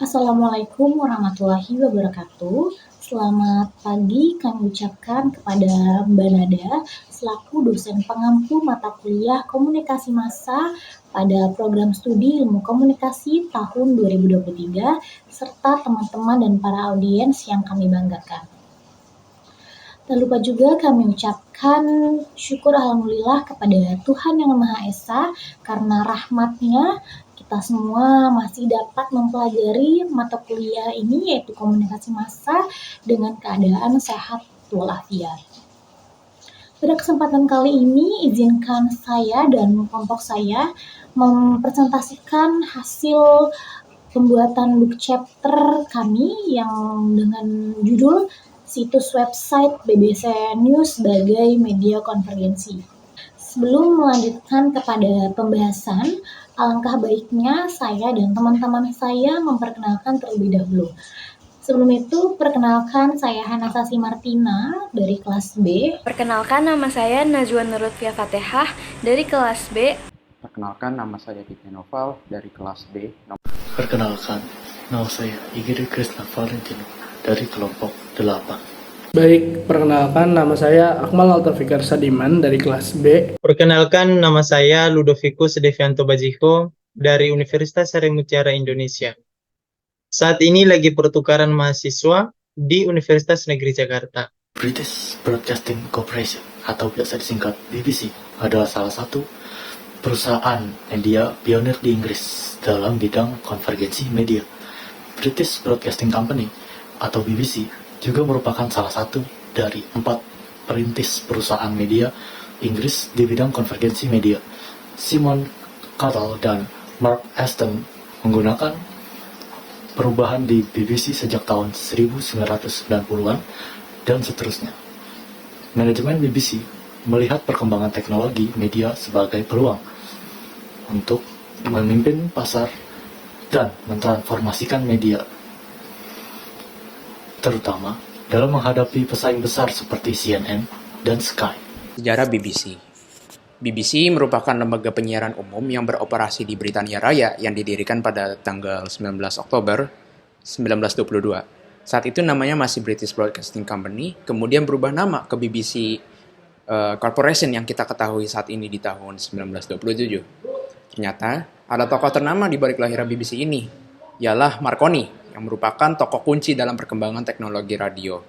Assalamualaikum warahmatullahi wabarakatuh. Selamat pagi kami ucapkan kepada Mbak Nada selaku dosen pengampu mata kuliah Komunikasi Massa pada program studi Ilmu Komunikasi tahun 2023 serta teman-teman dan para audiens yang kami banggakan. Tak lupa juga kami ucapkan syukur alhamdulillah kepada Tuhan Yang Maha Esa karena rahmat-Nya kita semua masih dapat mempelajari mata kuliah ini yaitu komunikasi massa dengan keadaan sehat walafiat. Pada kesempatan kali ini izinkan saya dan kelompok saya mempresentasikan hasil pembuatan book chapter kami yang dengan judul situs website BBC News sebagai media konvergensi. Sebelum melanjutkan kepada pembahasan, alangkah baiknya saya dan teman-teman saya memperkenalkan terlebih dahulu. Sebelum itu, perkenalkan saya Hanasasi Martina dari kelas B. Perkenalkan, nama saya Najwa Nurutfia Fatehah dari kelas B. Perkenalkan, nama saya Divya Noval dari kelas B. Perkenalkan, nama saya Igiri Krishna Valentino dari kelompok 8. Baik, perkenalkan nama saya Akmal Altafikar Sadiman dari kelas B. Perkenalkan, nama saya Ludovicus Devianto Bajiko dari Universitas Sari Mutiara Indonesia. Saat ini lagi pertukaran mahasiswa di Universitas Negeri Jakarta. British Broadcasting Corporation atau biasa disingkat BBC adalah salah satu perusahaan media pionir di Inggris dalam bidang konvergensi media. British Broadcasting Company atau BBC juga merupakan salah satu dari 4 perintis perusahaan media Inggris di bidang konvergensi media. Simon Cottle dan Mark Aston menggunakan perubahan di BBC sejak tahun 1990-an dan seterusnya. Manajemen BBC melihat perkembangan teknologi media sebagai peluang untuk memimpin pasar dan mentransformasikan media, terutama dalam menghadapi pesaing besar seperti CNN dan Sky. Sejarah BBC. BBC merupakan lembaga penyiaran umum yang beroperasi di Britania Raya yang didirikan pada tanggal 19 Oktober 1922. Saat itu namanya masih British Broadcasting Company, kemudian berubah nama ke BBC Corporation yang kita ketahui saat ini di tahun 1927. Ternyata ada tokoh ternama di balik kelahiran BBC ini, ialah Marconi, yang merupakan tokoh kunci dalam perkembangan teknologi radio.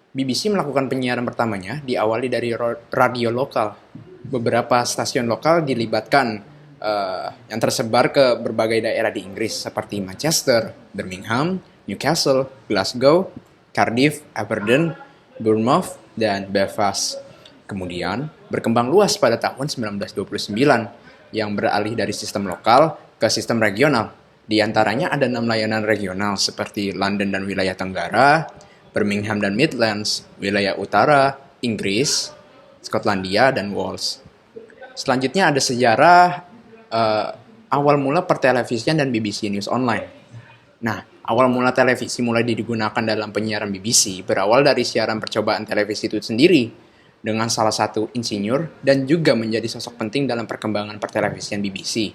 BBC melakukan penyiaran pertamanya diawali dari radio lokal. Beberapa stasiun lokal dilibatkan yang tersebar ke berbagai daerah di Inggris seperti Manchester, Birmingham, Newcastle, Glasgow, Cardiff, Aberdeen, Bournemouth, dan Belfast. Kemudian berkembang luas pada tahun 1929 yang beralih dari sistem lokal ke sistem regional. Di antaranya ada 6 layanan regional seperti London dan wilayah Tenggara, Birmingham dan Midlands, wilayah utara, Inggris, Skotlandia, dan Wales. Selanjutnya ada sejarah awal mula pertelevisian dan BBC News Online. Nah, awal mula televisi mulai digunakan dalam penyiaran BBC berawal dari siaran percobaan televisi itu sendiri dengan salah satu insinyur dan juga menjadi sosok penting dalam perkembangan pertelevisian BBC.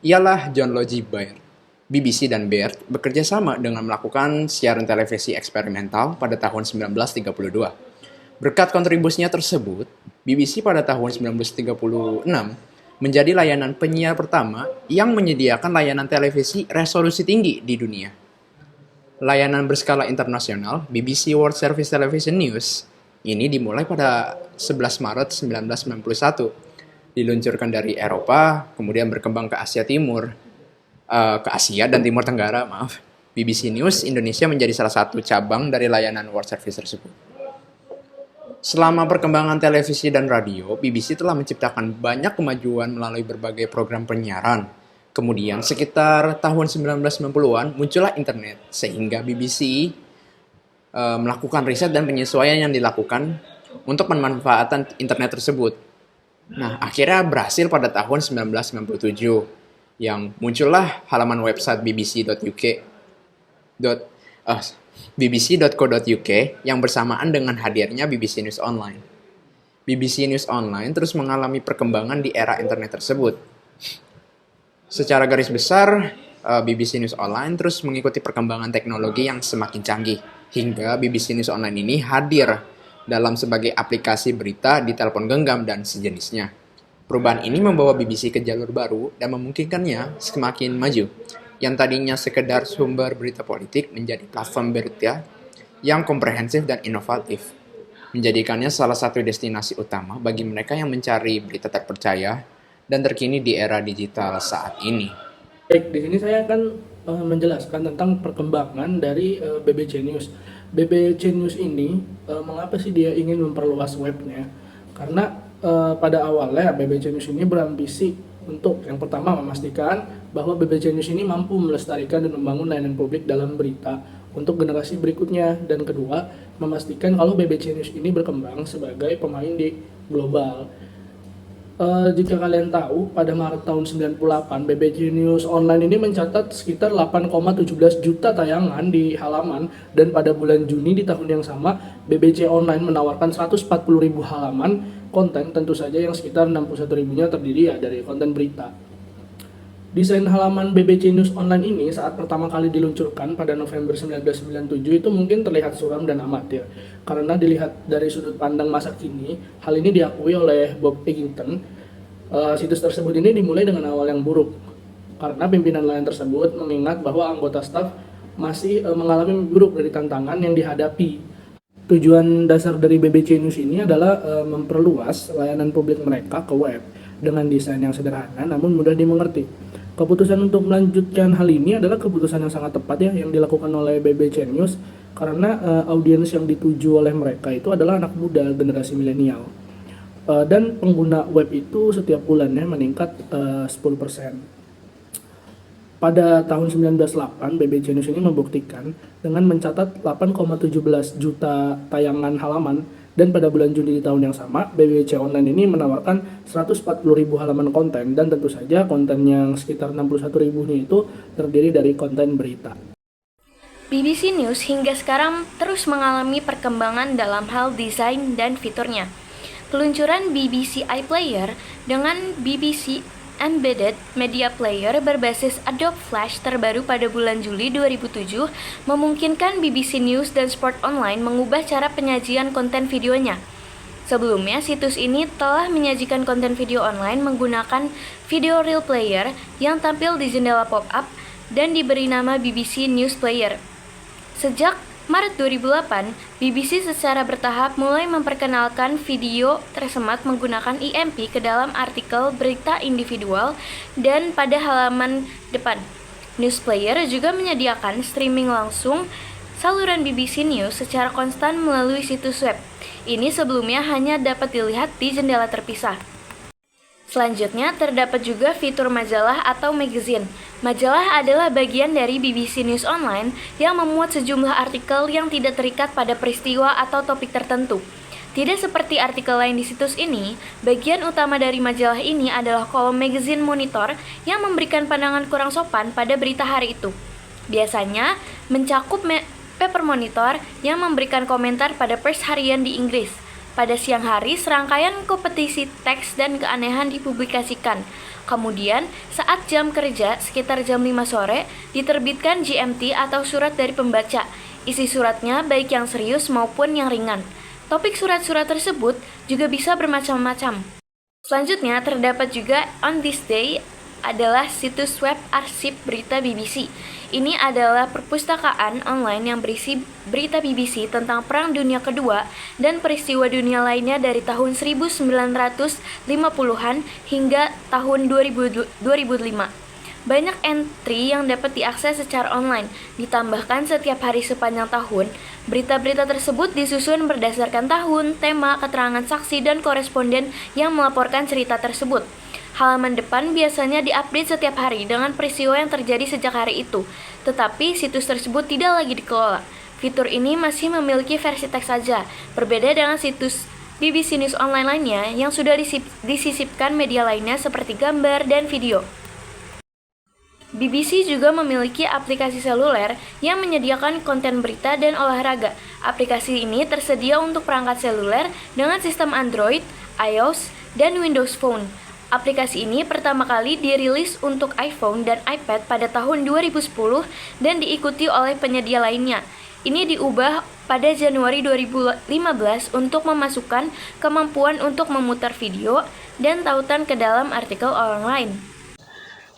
Ialah John Logie Baird. BBC dan Baird bekerja sama dengan melakukan siaran televisi eksperimental pada tahun 1932. Berkat kontribusinya tersebut, BBC pada tahun 1936 menjadi layanan penyiar pertama yang menyediakan layanan televisi resolusi tinggi di dunia. Layanan berskala internasional, BBC World Service Television News, ini dimulai pada 11 Maret 1991. Diluncurkan dari Eropa, kemudian berkembang ke Asia dan Timur Tenggara, BBC News Indonesia menjadi salah satu cabang dari layanan World Service tersebut. Selama perkembangan televisi dan radio, BBC telah menciptakan banyak kemajuan melalui berbagai program penyiaran. Kemudian sekitar tahun 1990-an muncullah internet, sehingga BBC melakukan riset dan penyesuaian yang dilakukan untuk pemanfaatan internet tersebut. Nah, akhirnya berhasil pada tahun 1997, yang muncullah halaman website bbc.co.uk yang bersamaan dengan hadirnya BBC News Online. BBC News Online terus mengalami perkembangan di era internet tersebut. Secara garis besar, BBC News Online terus mengikuti perkembangan teknologi yang semakin canggih, hingga BBC News Online ini hadir dalam sebagai aplikasi berita di telepon genggam dan sejenisnya. Perubahan ini membawa BBC ke jalur baru dan memungkinkannya semakin maju. Yang tadinya sekedar sumber berita politik menjadi platform berita yang komprehensif dan inovatif, menjadikannya salah satu destinasi utama bagi mereka yang mencari berita terpercaya dan terkini di era digital saat ini. Baik, di sini saya akan menjelaskan tentang perkembangan dari BBC News. BBC News ini, mengapa sih dia ingin memperluas webnya? Karena pada awalnya BBC News ini berambisi untuk yang pertama memastikan bahwa BBC News ini mampu melestarikan dan membangun layanan publik dalam berita untuk generasi berikutnya, dan kedua memastikan kalau BBC News ini berkembang sebagai pemain di global. Jika kalian tahu, pada Maret tahun 98 BBC News Online ini mencatat sekitar 8,17 juta tayangan di halaman, dan pada bulan Juni di tahun yang sama BBC Online menawarkan 140.000 halaman konten, tentu saja yang sekitar 61.000-nya terdiri dari konten berita. Desain halaman BBC News Online ini saat pertama kali diluncurkan pada November 1997 itu mungkin terlihat suram dan amatir. Karena dilihat dari sudut pandang masa kini, hal ini diakui oleh Bob Eggington. Situs tersebut ini dimulai dengan awal yang buruk, karena pimpinan layan tersebut mengingat bahwa anggota staf masih mengalami buruk dari tantangan yang dihadapi. Tujuan dasar dari BBC News ini adalah memperluas layanan publik mereka ke web dengan desain yang sederhana namun mudah dimengerti. Keputusan untuk melanjutkan hal ini adalah keputusan yang sangat tepat ya, yang dilakukan oleh BBC News, karena audiens yang dituju oleh mereka itu adalah anak muda generasi milenial. Dan pengguna web itu setiap bulannya meningkat 10%. Pada tahun 1998, BBC News ini membuktikan dengan mencatat 8,17 juta tayangan halaman, dan pada bulan Juni di tahun yang sama, BBC Online ini menawarkan 140.000 halaman konten, dan tentu saja konten yang sekitar 61.000-nya itu terdiri dari konten berita. BBC News hingga sekarang terus mengalami perkembangan dalam hal desain dan fiturnya. Peluncuran BBC iPlayer dengan BBC Embedded Media Player berbasis Adobe Flash terbaru pada bulan Juli 2007 memungkinkan BBC News dan Sport Online mengubah cara penyajian konten videonya. Sebelumnya, situs ini telah menyajikan konten video online menggunakan Video Real Player yang tampil di jendela pop-up dan diberi nama BBC News Player. Sejak Maret 2008, BBC secara bertahap mulai memperkenalkan video tersemat menggunakan IMP ke dalam artikel berita individual dan pada halaman depan. News Player juga menyediakan streaming langsung saluran BBC News secara konstan melalui situs web. Ini sebelumnya hanya dapat dilihat di jendela terpisah. Selanjutnya, terdapat juga fitur majalah atau magazine. Majalah adalah bagian dari BBC News Online yang memuat sejumlah artikel yang tidak terikat pada peristiwa atau topik tertentu. Tidak seperti artikel lain di situs ini, bagian utama dari majalah ini adalah kolom magazine monitor yang memberikan pandangan kurang sopan pada berita hari itu. Biasanya, mencakup paper monitor yang memberikan komentar pada pers harian di Inggris. Pada siang hari, serangkaian kompetisi teks dan keanehan dipublikasikan. Kemudian, saat jam kerja, sekitar jam 5 sore, diterbitkan GMT atau surat dari pembaca. Isi suratnya baik yang serius maupun yang ringan. Topik surat-surat tersebut juga bisa bermacam-macam. Selanjutnya, terdapat juga On This Day adalah situs web arsip berita BBC. Ini adalah perpustakaan online yang berisi berita BBC tentang Perang Dunia Kedua dan peristiwa dunia lainnya dari tahun 1950-an hingga tahun 2005. Banyak entry yang dapat diakses secara online. Ditambahkan setiap hari sepanjang tahun, berita-berita tersebut disusun berdasarkan tahun, tema, keterangan saksi, dan koresponden yang melaporkan cerita tersebut. Halaman depan biasanya diupdate setiap hari dengan peristiwa yang terjadi sejak hari itu, tetapi situs tersebut tidak lagi dikelola. Fitur ini masih memiliki versi teks saja, berbeda dengan situs BBC News Online lainnya yang sudah disisipkan media lainnya seperti gambar dan video. BBC juga memiliki aplikasi seluler yang menyediakan konten berita dan olahraga. Aplikasi ini tersedia untuk perangkat seluler dengan sistem Android, iOS, dan Windows Phone. Aplikasi ini pertama kali dirilis untuk iPhone dan iPad pada tahun 2010 dan diikuti oleh penyedia lainnya. Ini diubah pada Januari 2015 untuk memasukkan kemampuan untuk memutar video dan tautan ke dalam artikel orang lain.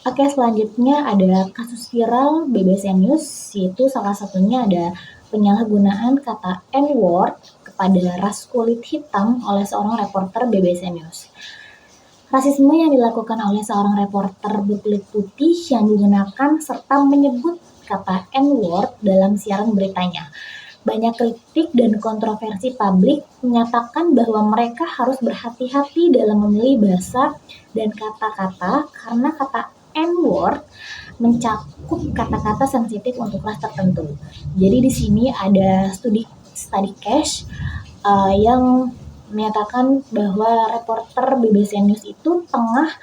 Oke, selanjutnya ada kasus viral BBC News, yaitu salah satunya ada penyalahgunaan kata N-word kepada ras kulit hitam oleh seorang reporter BBC News. Rasisme yang dilakukan oleh seorang reporter berkulit putih yang digunakan serta menyebut kata N-word dalam siaran beritanya. Banyak kritik dan kontroversi publik menyatakan bahwa mereka harus berhati-hati dalam memilih bahasa dan kata-kata karena kata N-word mencakup kata-kata sensitif untuk ras tertentu. Jadi di sini ada study case yang menyatakan bahwa reporter BBC News itu tengah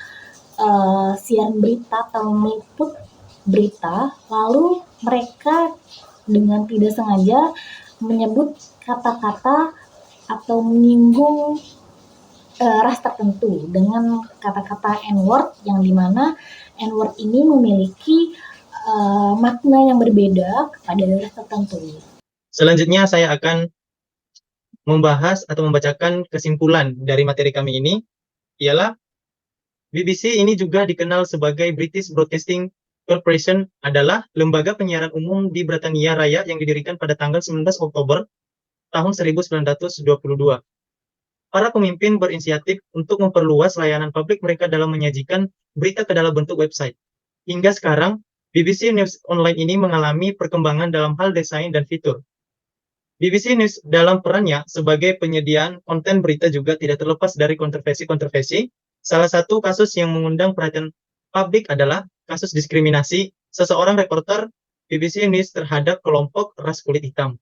siaran berita atau meliput berita, lalu mereka dengan tidak sengaja menyebut kata-kata atau menyinggung ras tertentu dengan kata-kata N-word, yang dimana N-word ini memiliki makna yang berbeda kepada ras tertentu. Selanjutnya saya akan membahas atau membacakan kesimpulan dari materi kami ini, ialah BBC ini juga dikenal sebagai British Broadcasting Corporation, adalah lembaga penyiaran umum di Britania Raya yang didirikan pada tanggal 19 Oktober tahun 1922. Para pemimpin berinisiatif untuk memperluas layanan publik mereka dalam menyajikan berita ke dalam bentuk website. Hingga sekarang, BBC News Online ini mengalami perkembangan dalam hal desain dan fitur. BBC News dalam perannya sebagai penyediaan konten berita juga tidak terlepas dari kontroversi-kontroversi. Salah satu kasus yang mengundang perhatian publik adalah kasus diskriminasi seseorang reporter BBC News terhadap kelompok ras kulit hitam.